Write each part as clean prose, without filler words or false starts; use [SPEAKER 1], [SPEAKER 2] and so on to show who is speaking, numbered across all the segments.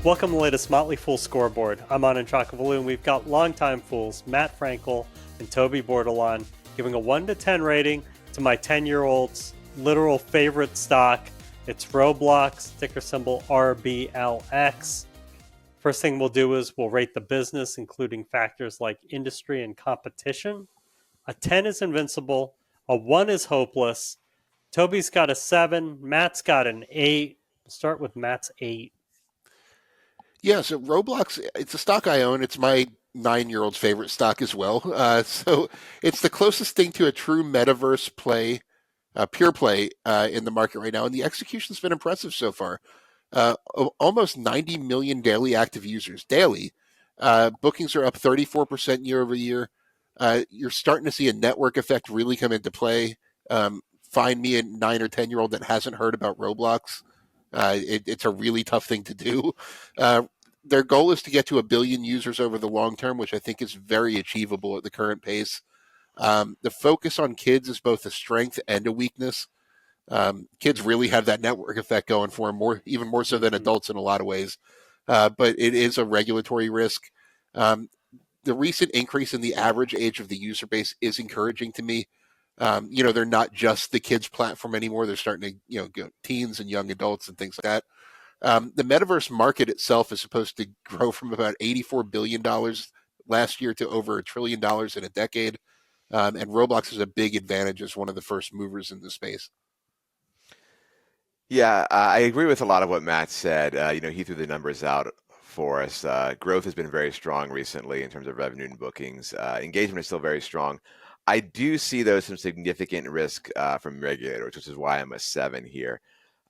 [SPEAKER 1] Welcome to the latest Motley Fool scoreboard. I'm Anand Chakavalu, and we've got longtime fools Matt Frankel and Toby Bordelon giving a 1 to 10 rating to my 10-year-old's literal favorite stock. It's Roblox, ticker symbol RBLX. First thing we'll do is we'll rate the business, including factors like industry and competition. A 10 is invincible. A 1 is hopeless. Toby's got a 7. Matt's got an 8. We'll start with Matt's 8.
[SPEAKER 2] Yeah, so Roblox, it's a stock I own. It's my 9-year-old's favorite stock as well. So it's the closest thing to a true metaverse play, pure play in the market right now. And the execution's been impressive so far. Almost 90 million daily active users. Daily. Bookings are up 34% year over year. You're starting to see a network effect really come into play. Find me a 9 or 10-year-old that hasn't heard about Roblox. It's a really tough thing to do. Their goal is to get to 1 billion users over the long term, which I think is very achievable at the current pace. The focus on kids is both a strength and a weakness. Kids really have that network effect going for them, even more so than adults in a lot of ways. But it is a regulatory risk. The recent increase in the average age of the user base is encouraging to me. They're not just the kids platform anymore. They're starting to, go teens and young adults and things like that. The metaverse market itself is supposed to grow from about $84 billion last year to over $1 trillion in a decade. And Roblox is a big advantage as one of the first movers in the space.
[SPEAKER 3] Yeah, I agree with a lot of what Matt said. He threw the numbers out for us. Growth has been very strong recently in terms of revenue and bookings. Engagement is still very strong. I do see, though, some significant risk from regulators, which is why I'm a 7 here.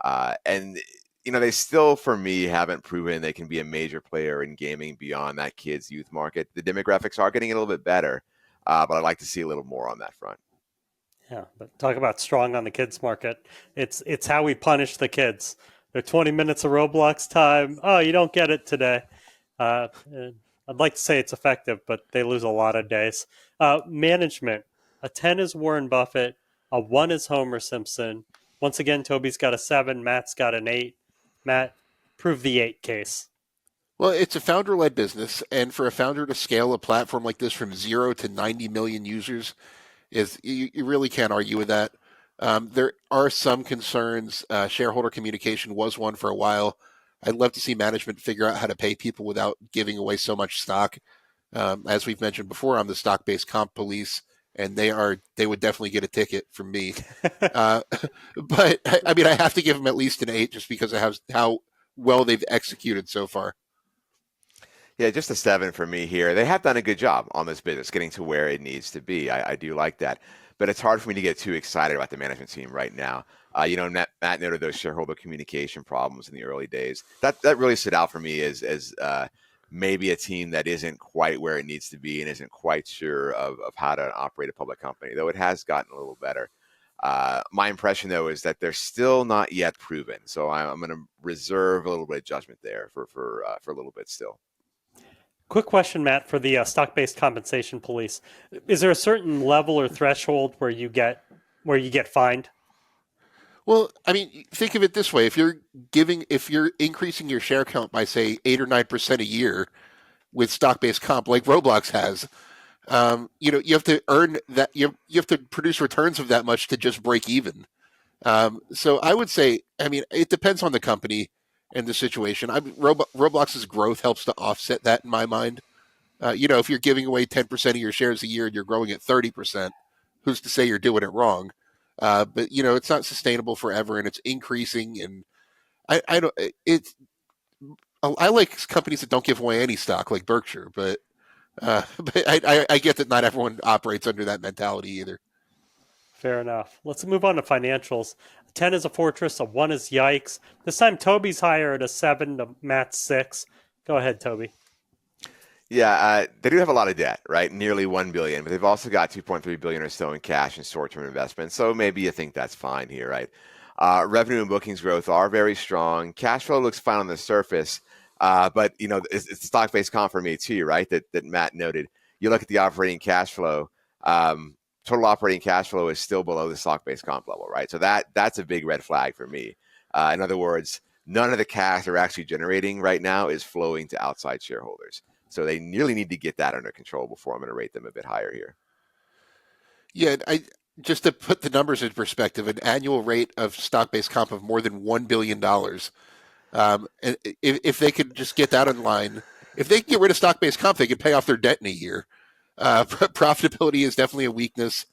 [SPEAKER 3] They still, for me, haven't proven they can be a major player in gaming beyond that kids' youth market. The demographics are getting a little bit better, but I'd like to see a little more on that front.
[SPEAKER 1] Yeah, but talk about strong on the kids market. It's how we punish the kids. They're 20 minutes of Roblox time. Oh, you don't get it today. I'd like to say it's effective, but they lose a lot of days. Management. A 10 is Warren Buffett. A 1 is Homer Simpson. Once again, Toby's got a 7. Matt's got an 8. Matt, prove the 8 case.
[SPEAKER 2] Well, it's a founder-led business, and for a founder to scale a platform like this from 0 to 90 million users, you really can't argue with that. There are some concerns. Shareholder communication was one for a while. I'd love to see management figure out how to pay people without giving away so much stock. As we've mentioned before, I'm the stock-based comp police, and they would definitely get a ticket from me. But I have to give them at least an 8 just because of how well they've executed so far.
[SPEAKER 3] Yeah, just a 7 for me here. They have done a good job on this business, getting to where it needs to be. I do like that. But it's hard for me to get too excited about the management team right now. Matt noted those shareholder communication problems in the early days. That really stood out for me as maybe a team that isn't quite where it needs to be and isn't quite sure of how to operate a public company, though it has gotten a little better. My impression, though, is that they're still not yet proven. So I'm going to reserve a little bit of judgment there for a little bit still.
[SPEAKER 1] Quick question, Matt, for the stock-based compensation police. Is there a certain level or threshold where you get fined?
[SPEAKER 2] Well, think of it this way: if you're increasing your share count by say 8 or 9% a year with stock-based comp, like Roblox has, you have to earn that. You have to produce returns of that much to just break even. So I would say, it depends on the company and the situation. Roblox's growth helps to offset that in my mind. If you're giving away 10% of your shares a year and you're growing at 30%, who's to say you're doing it wrong? But it's not sustainable forever, and it's increasing. And I like companies that don't give away any stock, like Berkshire. But I get that not everyone operates under that mentality either.
[SPEAKER 1] Fair enough. Let's move on to financials. 10 is a fortress, a 1 is yikes. This time Toby's higher at a 7 to Matt's 6. Go ahead, Toby.
[SPEAKER 3] Yeah, they do have a lot of debt, right? Nearly $1 billion, but they've also got $2.3 billion or so in cash and short-term investments. So maybe you think that's fine here, right? Revenue and bookings growth are very strong. Cash flow looks fine on the surface, but it's stock-based comp for me too, right? That Matt noted. You look at the operating cash flow. Total operating cash flow is still below the stock-based comp level, right? So that's a big red flag for me. In other words, none of the cash they're actually generating right now is flowing to outside shareholders. So they really need to get that under control before I'm going to rate them a bit higher here.
[SPEAKER 2] Yeah, just to put the numbers in perspective, an annual rate of stock-based comp of more than $1 billion. And if they could just get that in line, if they can get rid of stock-based comp, they could pay off their debt in a year. Profitability is definitely a weakness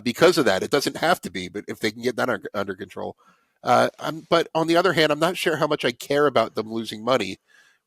[SPEAKER 2] because of that. It doesn't have to be, but if they can get that under control. But on the other hand, I'm not sure how much I care about them losing money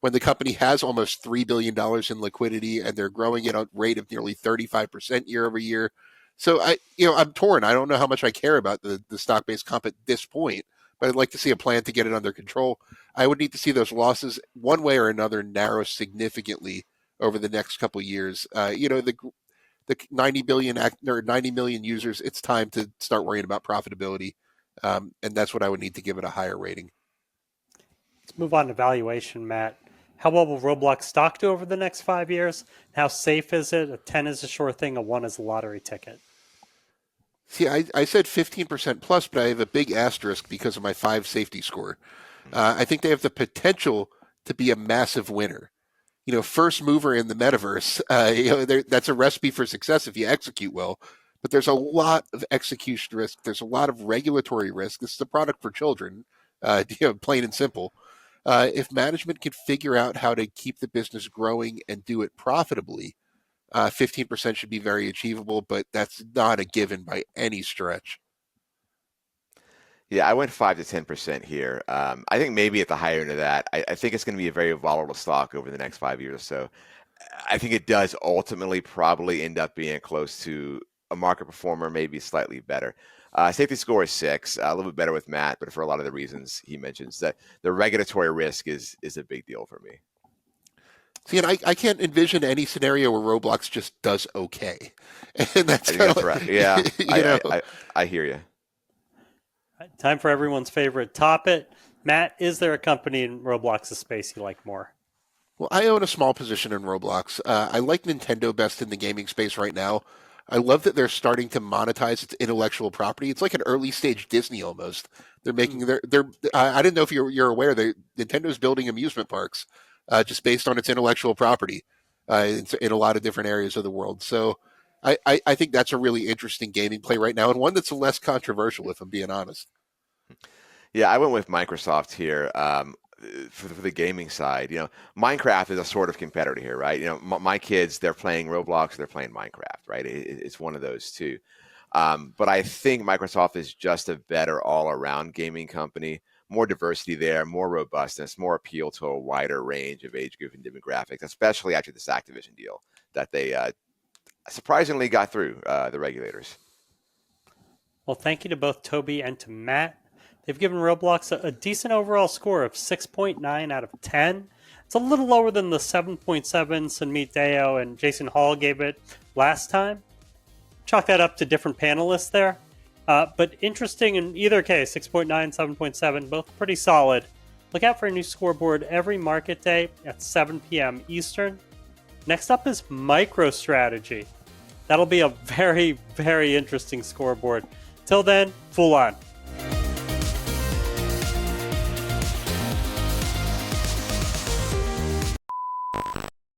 [SPEAKER 2] when the company has almost $3 billion in liquidity and they're growing at a rate of nearly 35% year over year. So I'm torn. I don't know how much I care about the stock-based comp at this point, but I'd like to see a plan to get it under control. I would need to see those losses one way or another narrow significantly over the next couple of years. The 90 billion or 90 million users, it's time to start worrying about profitability. And that's what I would need to give it a higher rating.
[SPEAKER 1] Let's move on to valuation, Matt. How well will Roblox stock do over the next 5 years? How safe is it? A 10 is a sure thing, a 1 is a lottery ticket.
[SPEAKER 2] See, I said 15% plus, but I have a big asterisk because of my 5 safety score. I think they have the potential to be a massive winner. First mover in the metaverse, that's a recipe for success if you execute well. But there's a lot of execution risk. There's a lot of regulatory risk. This is a product for children, plain and simple. If management can figure out how to keep the business growing and do it profitably, 15% should be very achievable, but that's not a given by any stretch.
[SPEAKER 3] Yeah, I went 5 to 10% here. I think maybe at the higher end of that, I think it's going to be a very volatile stock over the next 5 years or so. I think it does ultimately probably end up being close to a market performer, maybe slightly better. Safety score is 6, a little bit better with Matt, but for a lot of the reasons he mentions, that the regulatory risk is a big deal for me.
[SPEAKER 2] See, and I can't envision any scenario where Roblox just does okay. And that's
[SPEAKER 3] right. Yeah, I hear you.
[SPEAKER 1] Time for everyone's favorite topic. Matt, is there a company in Roblox's space you like more?
[SPEAKER 2] Well, I own a small position in Roblox. I like Nintendo best in the gaming space right now. I love that they're starting to monetize its intellectual property. It's like an early stage Disney almost. They're making I didn't know if you're aware that Nintendo's building amusement parks just based on its intellectual property in a lot of different areas of the world. So I think that's a really interesting gaming play right now, and one that's less controversial, if I'm being honest.
[SPEAKER 3] Yeah, I went with Microsoft here for the gaming side. Minecraft is a sort of competitor here, right? My kids, they're playing Roblox, they're playing Minecraft, right? It's one of those two. But I think Microsoft is just a better all-around gaming company. More diversity there, more robustness, more appeal to a wider range of age group and demographics, especially after this Activision deal that they surprisingly got through the regulators.
[SPEAKER 1] Well, thank you to both Toby and to Matt. They've given Roblox a decent overall score of 6.9 out of 10. It's a little lower than the 7.7 Sunmeet Deo and Jason Hall gave it last time. Chalk that up to different panelists there. But interesting in either case, 6.9, 7.7, both pretty solid. Look out for a new scoreboard every market day at 7 p.m. Eastern. Next up is MicroStrategy. That'll be a very, very interesting scoreboard. Till then, Fool on.